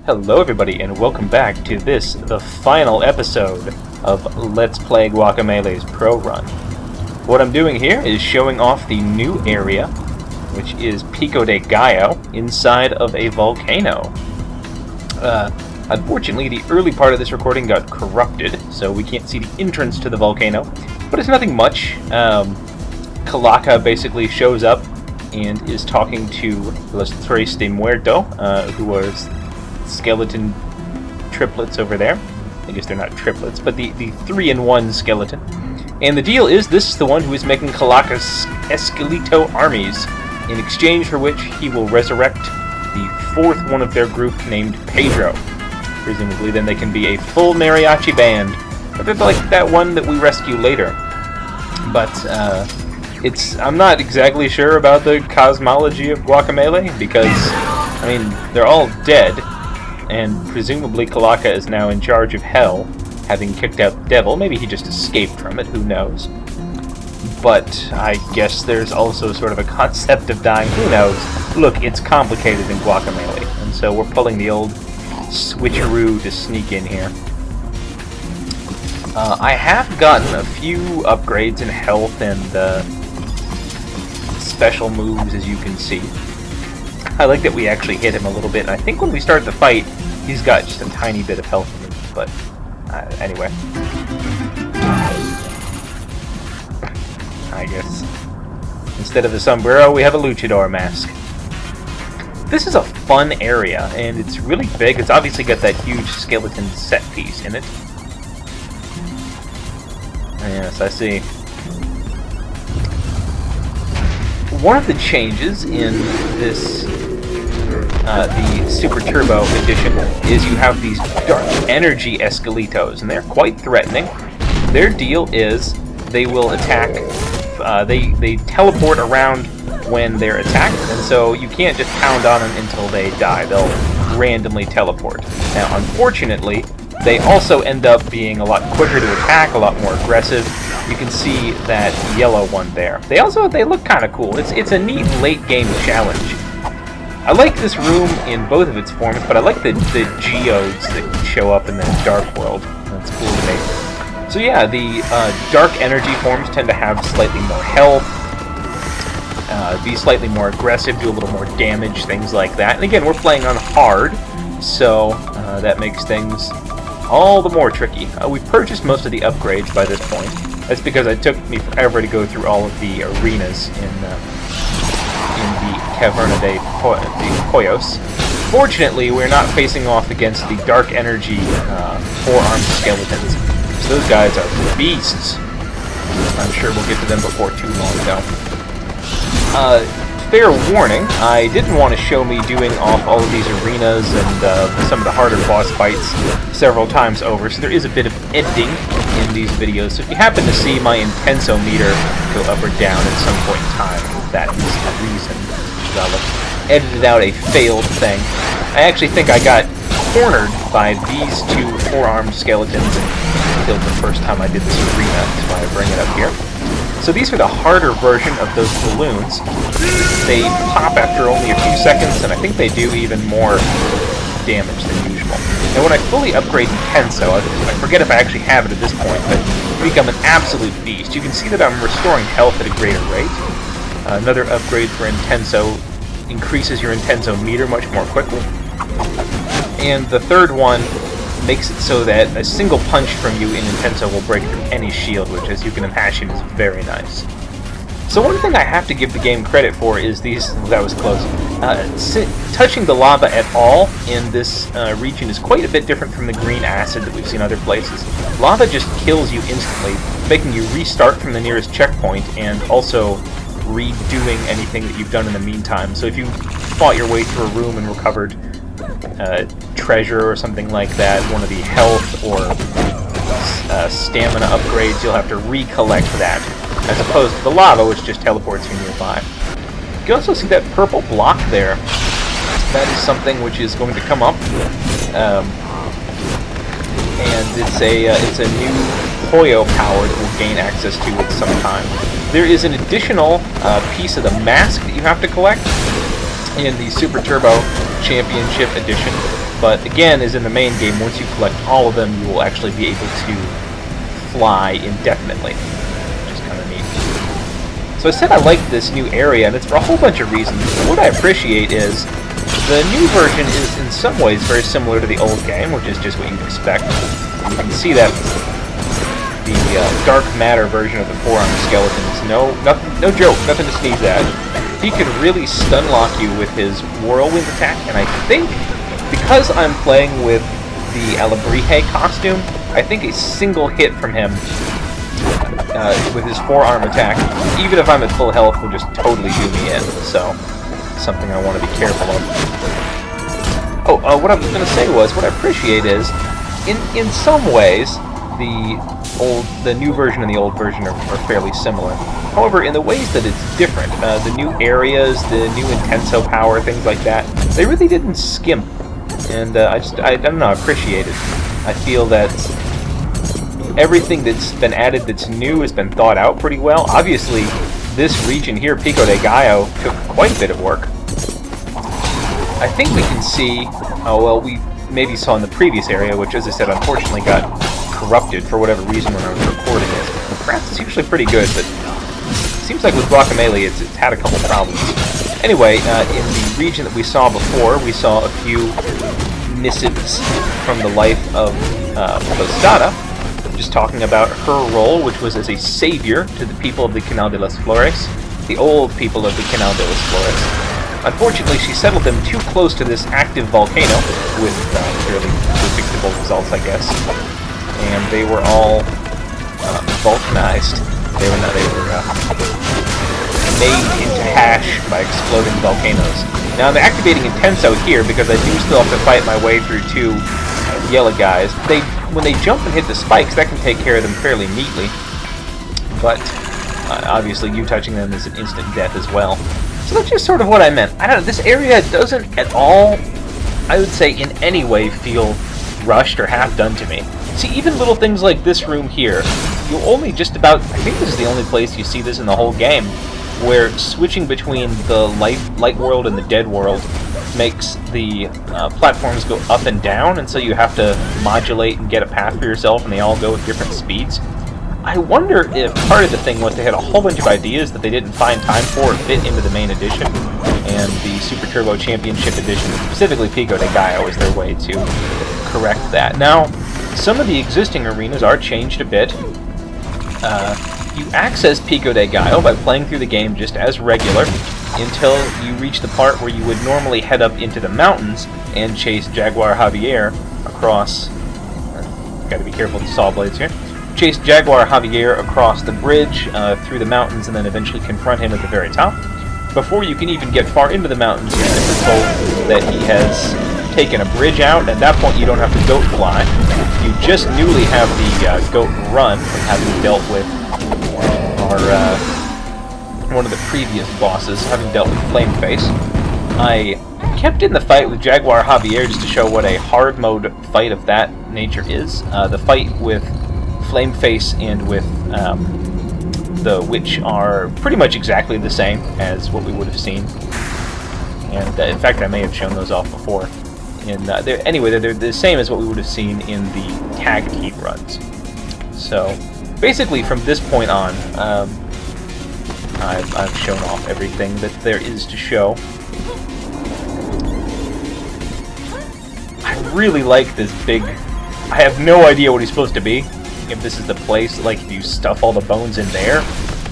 Hello everybody, and welcome back to the final episode of Let's Play Guacamelee's Pro Run. What I'm doing here is showing off the new area, which is Pico de Gallo, inside of a volcano. Unfortunately, the early part of this recording got corrupted, so we can't see the entrance to the volcano, but it's nothing much. Calaca basically shows up and is talking to Los Tres de Muerto, who was skeleton triplets over there. I guess they're not triplets, but the 3-in-1 skeleton. And the deal is, this is the one who is making Calaca's Esqueleto armies, in exchange for which he will resurrect the fourth one of their group named Pedro. Presumably then they can be a full mariachi band, a bit like that one that we rescue later. But I'm not exactly sure about the cosmology of Guacamelee, because, I mean, they're all dead, and presumably Calaca is now in charge of Hell, having kicked out the devil. Maybe he just escaped from it, who knows. But I guess there's also sort of a concept of dying, who knows. Look, it's complicated in Guacamelee, and so we're pulling the old switcheroo to sneak in here. I have gotten a few upgrades in health and special moves, as you can see. I like that we actually hit him a little bit, and I think when we start the fight, he's got just a tiny bit of health in him, but anyway. I guess. Instead of a sombrero, we have a luchador mask. This is a fun area, and it's really big. It's obviously got that huge skeleton set piece in it. Yes, I see. One of the changes in this, the Super Turbo edition, is you have these dark energy Esqueletos, and they're quite threatening. Their deal is they will attack, they teleport around when they're attacked, and so you can't just pound on them until they die. They'll randomly teleport. Now, unfortunately, they also end up being a lot quicker to attack, a lot more aggressive. You can see that yellow one there. They look kind of cool. It's a neat late game challenge. I like this room in both of its forms, but I like the geodes that show up in the dark world. That's cool to me. So yeah, the dark energy forms tend to have slightly more health, be slightly more aggressive, do a little more damage, things like that. And again, we're playing on hard, so that makes things all the more tricky. We've purchased most of the upgrades by this point. That's because it took me forever to go through all of the arenas in the Caverna de Pollos. Fortunately, we're not facing off against the dark energy four-armed skeletons. So those guys are beasts. I'm sure we'll get to them before too long, though. Fair warning, I didn't want to show me doing off all of these arenas and some of the harder boss fights several times over, so there is a bit of editing in these videos. So if you happen to see my intenso meter go up or down at some point in time, that is the reason. I've edited out a failed thing. I actually think I got cornered by these two four-armed skeletons and killed the first time I did this arena. That's why I bring it up here. So these are the harder version of those balloons. They pop after only a few seconds, and I think they do even more damage than usual. Now when I fully upgrade Intenso, I forget if I actually have it at this point, but I become an absolute beast. You can see that I'm restoring health at a greater rate. Another upgrade for Intenso increases your Intenso meter much more quickly. And the third one makes it so that a single punch from you in Intenso will break through any shield, which, as you can imagine, is very nice. So one thing I have to give the game credit for is these... that was close. Touching the lava at all in this region is quite a bit different from the green acid that we've seen other places. Lava just kills you instantly, making you restart from the nearest checkpoint, and also redoing anything that you've done in the meantime. So if you fought your way through a room and recovered treasure or something like that, one of the health or stamina upgrades, you'll have to recollect that, as opposed to the lava, which just teleports you nearby. You can also see that purple block there. That is something which is going to come up, and it's a new Pollo power that we'll gain access to at some time. There is an additional piece of the mask that you have to collect. in the Super Turbo Championship Edition. But again, as in the main game, once you collect all of them, you will actually be able to fly indefinitely, which is kind of neat. So I said I like this new area, and it's for a whole bunch of reasons. What I appreciate is the new version is in some ways very similar to the old game, which is just what you'd expect. You can see that the dark matter version of the four-armed skeleton is no joke, nothing to sneeze at. He can really stun lock you with his whirlwind attack, and I think because I'm playing with the Alabrije costume, I think a single hit from him with his forearm attack, even if I'm at full health, will just totally do me in. So, something I want to be careful of. Oh, what I was going to say was, what I appreciate is, in some ways, the new version and the old version are fairly similar. However, in the ways that it's different, the new areas, the new Intenso power, things like that, they really didn't skimp. And I don't know, I appreciate it. I feel that everything that's been added that's new has been thought out pretty well. Obviously, this region here, Pico de Gallo, took quite a bit of work. I think we can see, oh well, we maybe saw in the previous area, which as I said, unfortunately got corrupted for whatever reason when I was recording it. Perhaps it's usually pretty good, but it seems like with Guacamelee it's had a couple problems. Anyway, in the region that we saw before, we saw a few missives from the life of Tostada, just talking about her role, which was as a savior to the people of the Canal de las Flores, the old people of the Canal de las Flores. Unfortunately, she settled them too close to this active volcano, with fairly predictable results, I guess. And they were all vulcanized. They were made into hash by exploding volcanoes. Now I'm activating Intenso here because I do still have to fight my way through two yellow guys. When they jump and hit the spikes, that can take care of them fairly neatly. But obviously you touching them is an instant death as well. So that's just sort of what I meant. I don't know, this area doesn't at all, I would say in any way, feel rushed or half done to me. See, even little things like this room here, you'll only just about, I think this is the only place you see this in the whole game, where switching between the light world and the dead world makes the platforms go up and down, and so you have to modulate and get a path for yourself, and they all go at different speeds. I wonder if part of the thing was they had a whole bunch of ideas that they didn't find time for or fit into the main edition, and the Super Turbo Championship Edition, specifically Pico de Gallo, is their way to correct that. Now, some of the existing arenas are changed a bit. You access Pico de Gallo by playing through the game just as regular until you reach the part where you would normally head up into the mountains and chase Jaguar Javier across... gotta be careful with the saw blades here. Chase Jaguar Javier across the bridge, through the mountains, and then eventually confront him at the very top. Before you can even get far into the mountains, you're told that he has taken a bridge out, and at that point you don't have to goat fly. You just newly have the goat run from having dealt with one of the previous bosses, having dealt with Flameface. I kept in the fight with Jaguar Javier just to show what a hard mode fight of that nature is. The fight with Flameface and with the Witch are pretty much exactly the same as what we would have seen. And in fact, I may have shown those off before. Anyway, they're the same as what we would have seen in the tag team runs. So basically, from this point on, I've shown off everything that there is to show. I really like this big... I have no idea what he's supposed to be. If this is the place, like if you stuff all the bones in there,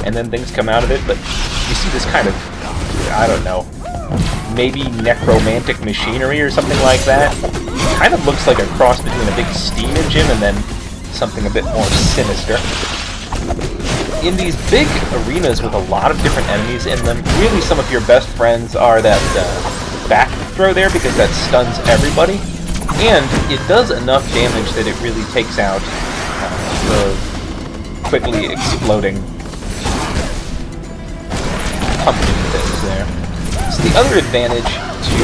and then things come out of it, but you see this kind of, I don't know, maybe necromantic machinery or something like that. It kind of looks like a cross between a big steam engine and then something a bit more sinister. In these big arenas with a lot of different enemies in them, really some of your best friends are that back throw there, because that stuns everybody, and it does enough damage that it really takes out the quickly exploding pumpkin things there. So the other advantage to,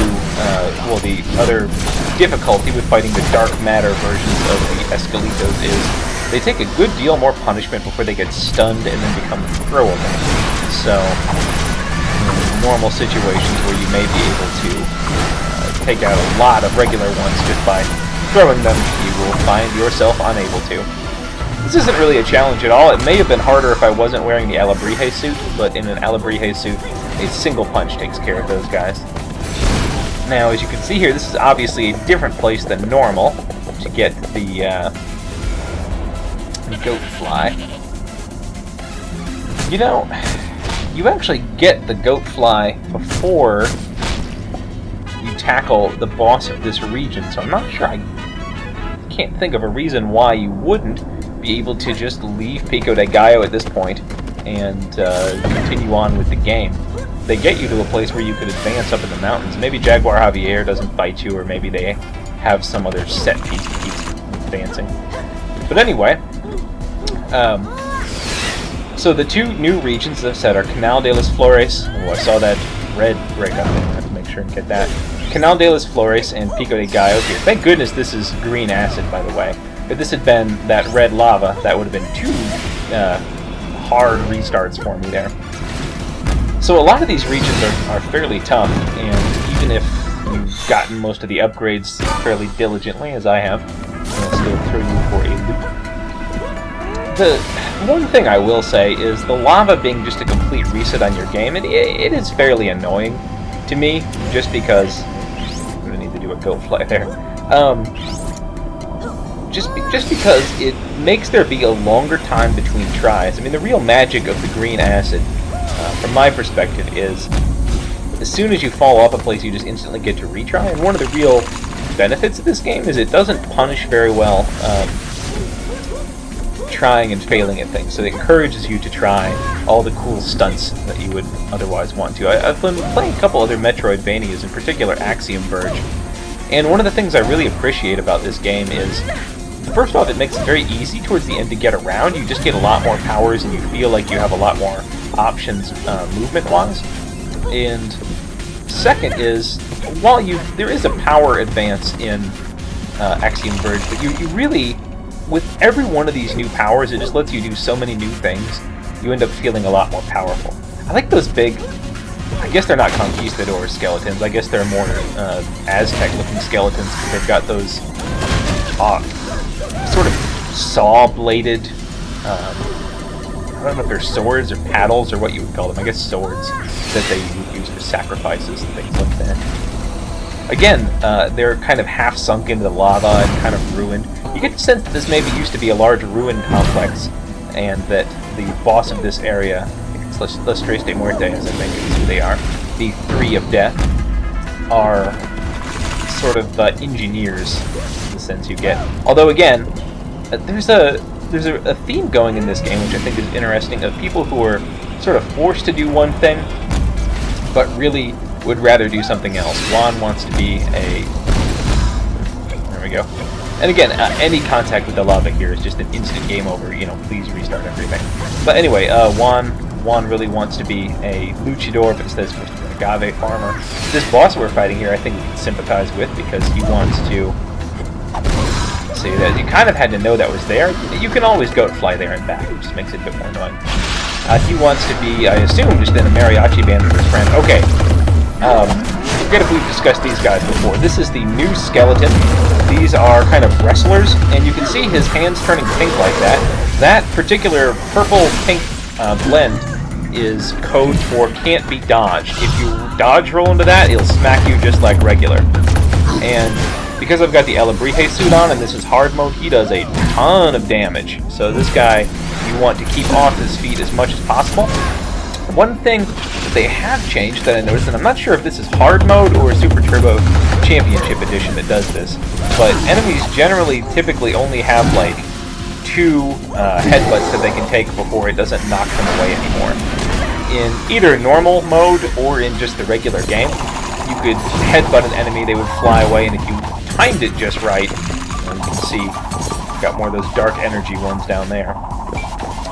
well, the other difficulty with fighting the dark matter versions of the Escalitos is they take a good deal more punishment before they get stunned and then become throwable. So, normal situations where you may be able to take out a lot of regular ones just by throwing them, you will find yourself unable to. This isn't really a challenge at all. It may have been harder if I wasn't wearing the Alabrije suit, but in an Alabrije suit, a single punch takes care of those guys. Now, as you can see here, this is obviously a different place than normal to get the goat fly. You know, you actually get the goat fly before you tackle the boss of this region, so I'm not sure. I can't think of a reason why you wouldn't be able to just leave Pico de Gallo at this point and continue on with the game. They get you to a place where you could advance up in the mountains. Maybe Jaguar Javier doesn't fight you, or maybe they have some other set piece that keeps advancing. But anyway, so the two new regions, as I said, are Canal de las Flores. Oh, I saw that red break up there. I have to make sure and get that. Canal de las Flores and Pico de Gallo here. Thank goodness this is green acid, by the way. If this had been that red lava, that would have been two hard restarts for me there. So a lot of these regions are fairly tough, and even if you've gotten most of the upgrades fairly diligently, as I have, I'll still throw you for a loop. The one thing I will say is the lava being just a complete reset on your game, it is fairly annoying to me, just because... I'm going to need to do a goat fly there. Just because it makes there be a longer time between tries. I mean, the real magic of the green acid, from my perspective, is as soon as you fall off a place, you just instantly get to retry. And one of the real benefits of this game is it doesn't punish very well trying and failing at things. So it encourages you to try all the cool stunts that you would otherwise want to. I've been playing a couple other Metroidvanias, in particular Axiom Verge. And one of the things I really appreciate about this game is, first off, it makes it very easy towards the end to get around. You just get a lot more powers, and you feel like you have a lot more options movement-wise. And second is, while there is a power advance in Axiom Verge, but you really, with every one of these new powers, it just lets you do so many new things, you end up feeling a lot more powerful. I like those big... I guess they're not conquistador skeletons. I guess they're more Aztec-looking skeletons, because they've got those sort of saw-bladed, I don't know if they're swords or paddles or what you would call them. I guess swords that they would use for sacrifices and things like that. Again, they're kind of half sunk into the lava and kind of ruined. You get the sense that this maybe used to be a large ruin complex, and that the boss of this area, Las Tres de Muerte, as I think is who they are, the Three of Death, are sort of engineers, in the sense you get. Although again, there's a theme going in this game, which I think is interesting, of people who are sort of forced to do one thing, but really would rather do something else. Juan wants to be a... There we go. And again, any contact with the lava here is just an instant game over. You know, please restart everything. But anyway, Juan really wants to be a luchador, but instead it's supposed to be an agave farmer. This boss we're fighting here, I think we can sympathize with, because he wants to... See, that you kind of had to know that was there. You can always goat fly there and back, which just makes it a bit more annoying. He wants to be, I assume, just in a mariachi band with his friend. Okay. Forget if we've discussed these guys before. This is the new skeleton. These are kind of wrestlers, and you can see his hands turning pink like that. That particular purple-pink blend is code for can't be dodged. If you dodge roll into that, it'll smack you just like regular. And because I've got the Alabrije suit on, and this is hard mode, he does a ton of damage. So this guy, you want to keep off his feet as much as possible. One thing that they have changed that I noticed, and I'm not sure if this is hard mode or Super Turbo Championship Edition that does this, but enemies generally typically only have like 2 headbutts that they can take before it doesn't knock them away anymore. In either normal mode or in just the regular game, you could headbutt an enemy, they would fly away, and if you timed it just right, and you can see, got more of those dark energy ones down there.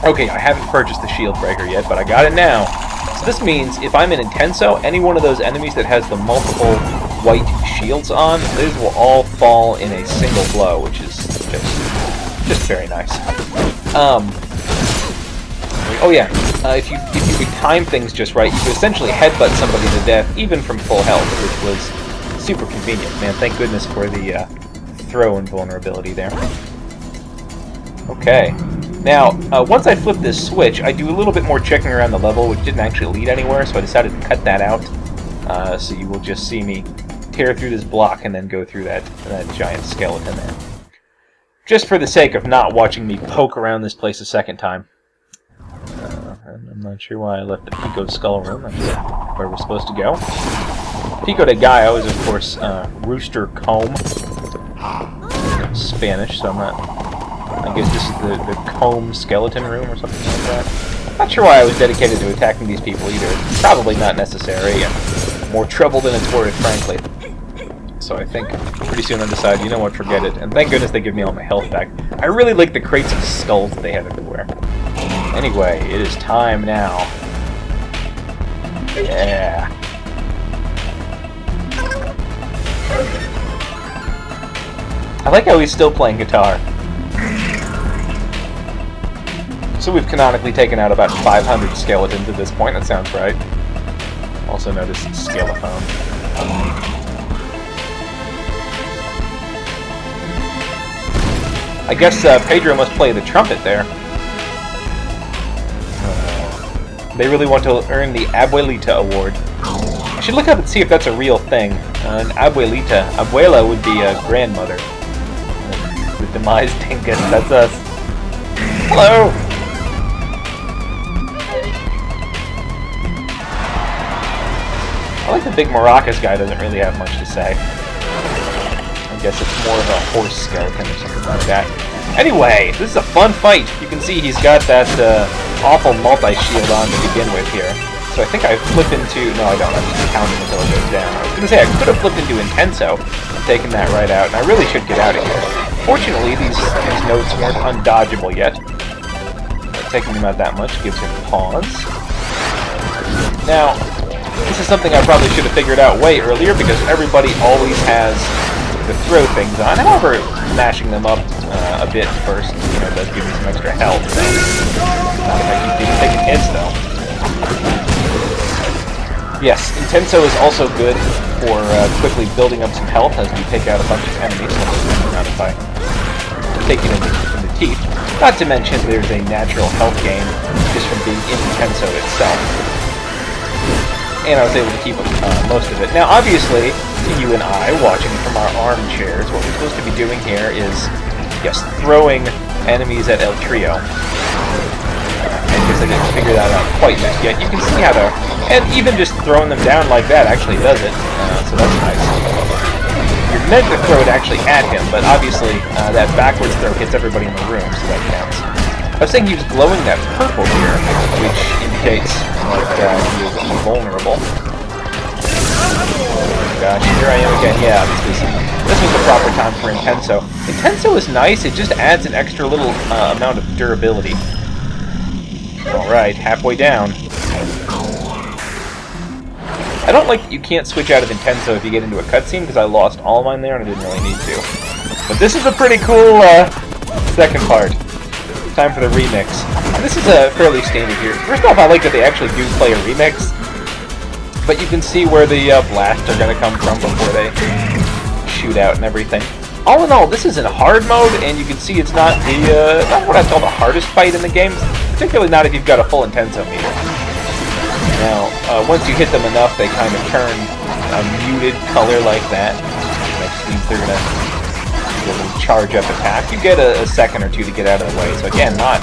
Okay, I haven't purchased the shield breaker yet, but I got it now. So this means if I'm in Intenso, any one of those enemies that has the multiple white shields on, those will all fall in a single blow, which is just very nice. There we Oh yeah, if you could time things just right, you could essentially headbutt somebody to death, even from full health, which was super convenient. Man, thank goodness for the throw invulnerability there. Okay. Now, once I flip this switch, I do a little bit more checking around the level, which didn't actually lead anywhere, so I decided to cut that out. So you will just see me tear through this block and then go through that giant skeleton there. Just for the sake of not watching me poke around this place a second time. I'm not sure why I left the Pico Skull Room. That's where we're supposed to go. Pico de Gallo is, of course, Rooster Comb. Spanish, so I'm not... I guess this is the Comb Skeleton Room or something like that. Not sure why I was dedicated to attacking these people either. It's probably not necessary, and more trouble than it's worth, frankly. So I think pretty soon I'll decide, you know what, forget it. And thank goodness they give me all my health back. I really like the crates of skulls that they have everywhere. Anyway, it is time now. Yeah. I like how he's still playing guitar. So we've canonically taken out about 500 skeletons at this point, that sounds right. Also notice Skelephone. I guess Pedro must play the trumpet there. They really want to earn the Abuelita Award. I should look up and see if that's a real thing. An Abuelita. Abuela would be a grandmother. The demise dingus, that's us. Hello! I like the big maracas guy doesn't really have much to say. I guess it's more of a horse skeleton or something like that. Anyway, this is a fun fight. You can see he's got that awful multi-shield on to begin with here. So I think I flipped into... No, I don't. I'm just counting until it goes down. I was going to say, I could have flipped into Intenso and taken that right out, and I really should get out of here. Fortunately, these notes weren't undodgeable yet. Taking them out that much gives him pause. Now, this is something I probably should have figured out way earlier, because everybody always has to throw things on. However, mashing them up a bit first, you know, does give me some extra health. So not if I keep people taking hits, though. Yes, Intenso is also good for quickly building up some health as we take out a bunch of enemies. Not if I take it in the teeth. Not to mention there's a natural health gain just from being in Intenso itself. And I was able to keep most of it. Now, obviously, to you and I, watching from our armchairs, what we're supposed to be doing here is, yes, throwing enemies at El Trio. I guess I didn't figure that out quite just yet. You can see how to... And even just throwing them down like that actually does it, so that's nice. You're meant to throw it actually at him, but obviously that backwards throw hits everybody in the room, so that counts. I was saying he was glowing that purple here, which indicates that he is invulnerable. Oh gosh, here I am again. Yeah, this was the proper time for Intenso. Intenso is nice, it just adds an extra little amount of durability. Alright, halfway down. I don't like that you can't switch out of Intenso if you get into a cutscene, because I lost all of mine there and I didn't really need to. But this is a pretty cool second part. Time for the remix. And this is fairly standard here. First off, I like that they actually do play a remix, but you can see where the blasts are going to come from before they shoot out and everything. All in all, this is in hard mode, and you can see it's not the not what I'd call the hardest fight in the game, particularly not if you've got a full Intenso meter. Now, once you hit them enough, they kind of turn a muted color like that, which means they're going to do a little charge-up attack. You get a second or two to get out of the way, so again, not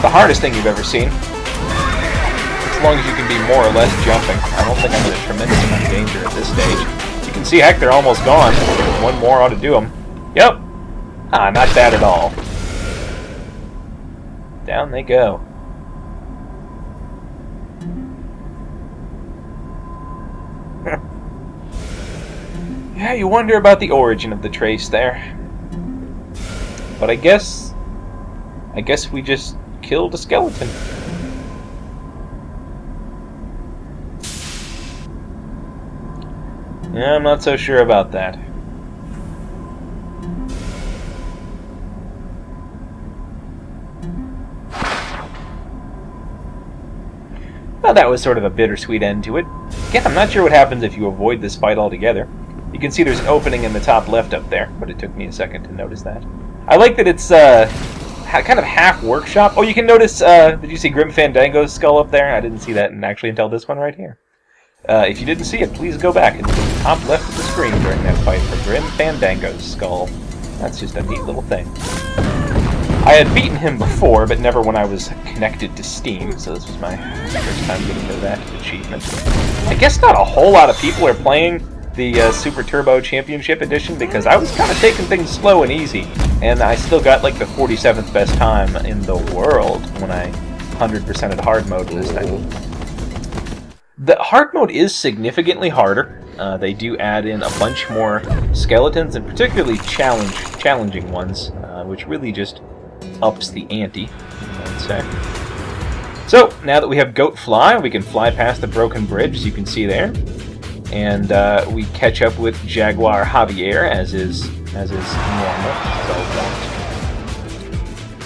the hardest thing you've ever seen. As long as you can be more or less jumping. I don't think I'm in a tremendous amount of danger at this stage. You can see, heck, they're almost gone. One more ought to do them. Yep. Ah, not bad at all. Down they go. Yeah, you wonder about the origin of the trace there. But I guess we just killed a skeleton. Yeah, I'm not so sure about that. Well, that was sort of a bittersweet end to it. Again, I'm not sure what happens if you avoid this fight altogether. You can see there's an opening in the top left up there, but it took me a second to notice that. I like that it's kind of half workshop. Oh, you can notice, did you see Grim Fandango's skull up there? I didn't see that actually until this one right here. If you didn't see it, please go back and look at the top left of the screen during that fight for Grim Fandango's skull. That's just a neat little thing. I had beaten him before, but never when I was connected to Steam, so this was my first time getting to that achievement. I guess not a whole lot of people are playing the Super Turbo Championship Edition, because I was kind of taking things slow and easy, and I still got like the 47th best time in the world when I 100%ed hard mode this time. The hard mode is significantly harder. They do add in a bunch more skeletons, and particularly challenging ones, which really just ups the ante, I'd say. So, now that we have Goat Fly, we can fly past the broken bridge, as you can see there. And we catch up with Jaguar Javier, as is normal.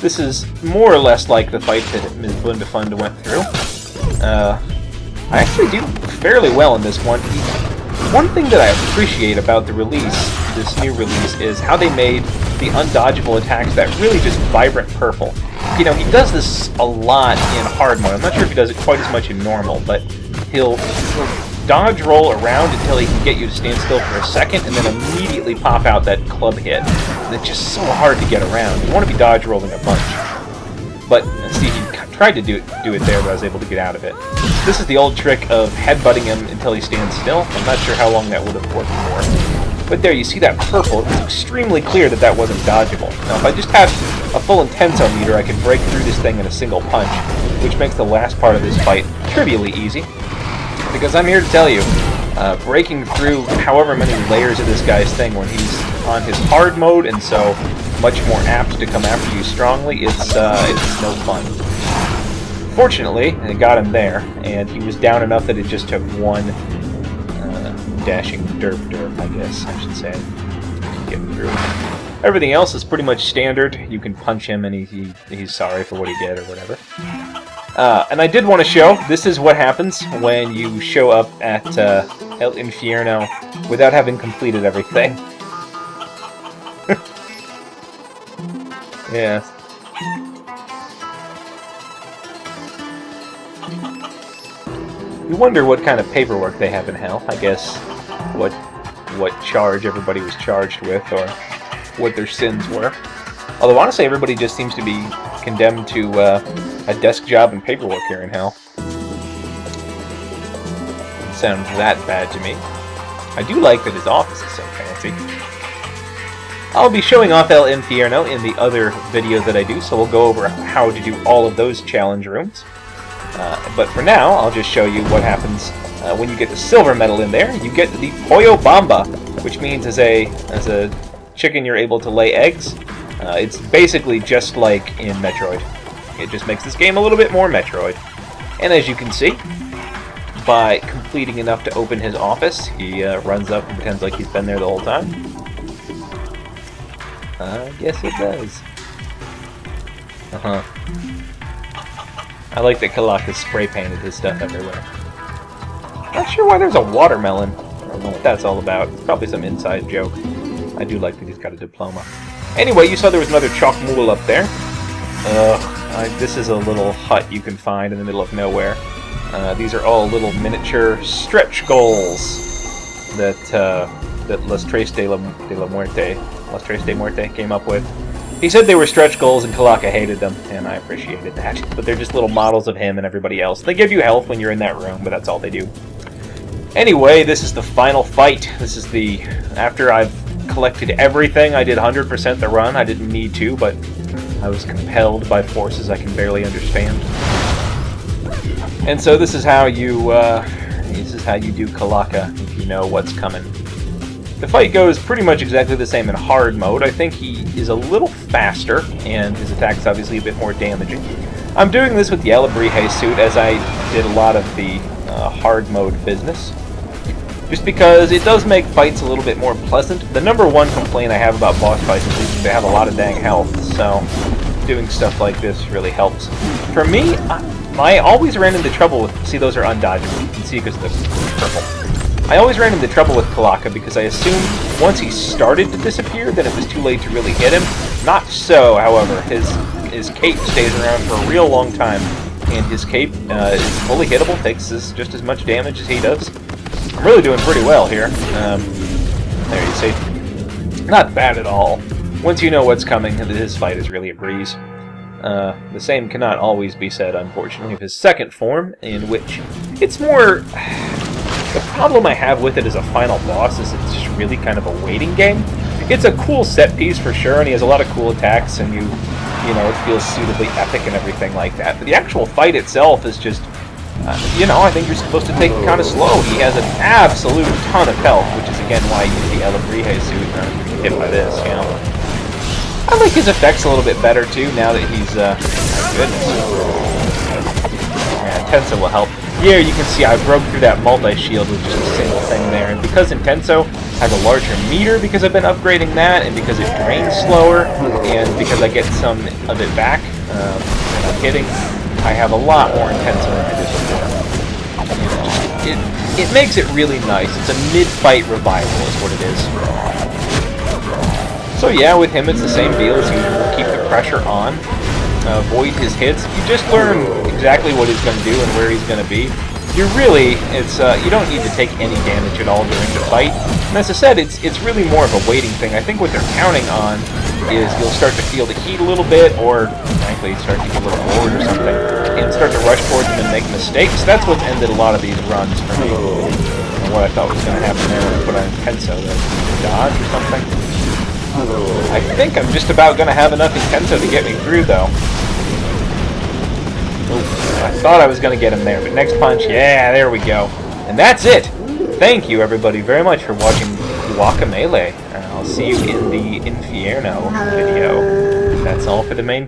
This is more or less like the fight that Ms. Bundefunda went through. I actually do fairly well in this one. One thing that I appreciate about the release, this new release, is how they made the undodgeable attacks that really just vibrant purple. You know, he does this a lot in hard mode. I'm not sure if he does it quite as much in normal, but he'll dodge roll around until he can get you to stand still for a second, and then immediately pop out that club hit. And it's just so hard to get around. You want to be dodge rolling a bunch. But, see, he tried to do it there, but I was able to get out of it. This is the old trick of headbutting him until he stands still. I'm not sure how long that would have worked for. But there, you see that purple. It was extremely clear that that wasn't dodgeable. Now, if I just had a full intensometer, I could break through this thing in a single punch, which makes the last part of this fight trivially easy. Because I'm here to tell you, breaking through however many layers of this guy's thing when he's on his hard mode, and so much more apt to come after you strongly, it's no fun. Fortunately, it got him there, and he was down enough that it just took one dashing derp, I guess I should say, to get him through. Everything else is pretty much standard. You can punch him and he's sorry for what he did or whatever. And I did want to show, this is what happens when you show up at El Infierno without having completed everything. Yeah. You wonder what kind of paperwork they have in hell. I guess what charge everybody was charged with, or what their sins were. Although honestly, everybody just seems to be condemned to a desk job and paperwork here in hell. It sounds that bad to me. I do like that his office is so fancy. I'll be showing off El Infierno in the other video that I do, so we'll go over how to do all of those challenge rooms. But for now, I'll just show you what happens when you get the silver medal in there. You get the Pollo Bamba, which means as a chicken you're able to lay eggs. It's basically just like in Metroid. It just makes this game a little bit more Metroid. And as you can see, by completing enough to open his office, he runs up and pretends like he's been there the whole time. I guess it does. I like that Kalaka spray painted his stuff everywhere. Not sure why there's a watermelon. I don't know what that's all about. It's probably some inside joke. I do like that he's got a diploma. Anyway, you saw there was another chalk mule up there. This is a little hut you can find in the middle of nowhere. These are all little miniature stretch goals that Las Tres de la Muerte came up with. He said they were stretch goals and Kalaka hated them, and I appreciated that. But they're just little models of him and everybody else. They give you health when you're in that room, but that's all they do. Anyway, this is the final fight. This is after I've collected everything, I did 100% the run. I didn't need to, but I was compelled by forces I can barely understand. And so this is how you do Kalaka, if you know what's coming. The fight goes pretty much exactly the same in hard mode. I think he is a little faster, and his attack's obviously a bit more damaging. I'm doing this with the Alabrije suit, as I did a lot of the hard mode business. Just because it does make fights a little bit more pleasant. The number one complaint I have about boss fights is they have a lot of dang health, so doing stuff like this really helps. For me, I always ran into trouble with... See, those are undodgeable. You can see because of the purple. I always ran into trouble with Kalaka because I assumed once he started to disappear, then it was too late to really hit him. Not so, however. His cape stays around for a real long time, and his cape is fully hittable, takes just as much damage as he does. I'm really doing pretty well here. There you see. Not bad at all. Once you know what's coming, his fight is really a breeze. The same cannot always be said, unfortunately, of his second form, in which it's more... The problem I have with it as a final boss is it's just really kind of a waiting game. It's a cool set piece for sure, and he has a lot of cool attacks, and you know, it feels suitably epic and everything like that. But the actual fight itself is just, you know, I think you're supposed to take it kind of slow. He has an absolute ton of health, which is again why you use the El Abrije suit and you get hit by this, you know. I like his effects a little bit better too now that he's, my goodness. Yeah, Intenso will help. Here you can see I broke through that multi-shield with just a single thing there, and because Intenso has a larger meter because I've been upgrading that, and because it drains slower, and because I get some of it back when I'm hitting, I have a lot more Intenso than I did before. It makes it really nice. It's a mid-fight revival is what it is. So yeah, with him it's the same deal as usual. Keep the pressure on. Avoid his hits. You just learn exactly what he's going to do and where he's going to be. You really, you don't need to take any damage at all during the fight. And as I said, it's really more of a waiting thing. I think what they're counting on is you'll start to feel the heat a little bit, or frankly, start to get a little bored or something, and start to rush towards them and make mistakes. That's what ended a lot of these runs for me. And what I thought was going to happen there when I put on Intenso, dodge or something. I think I'm just about going to have enough Intenso to get me through, though. Ooh, I thought I was going to get him there, but next punch, yeah, there we go. And that's it! Thank you, everybody, very much for watching Guacamelee. I'll see you in the Infierno video. That's all for the main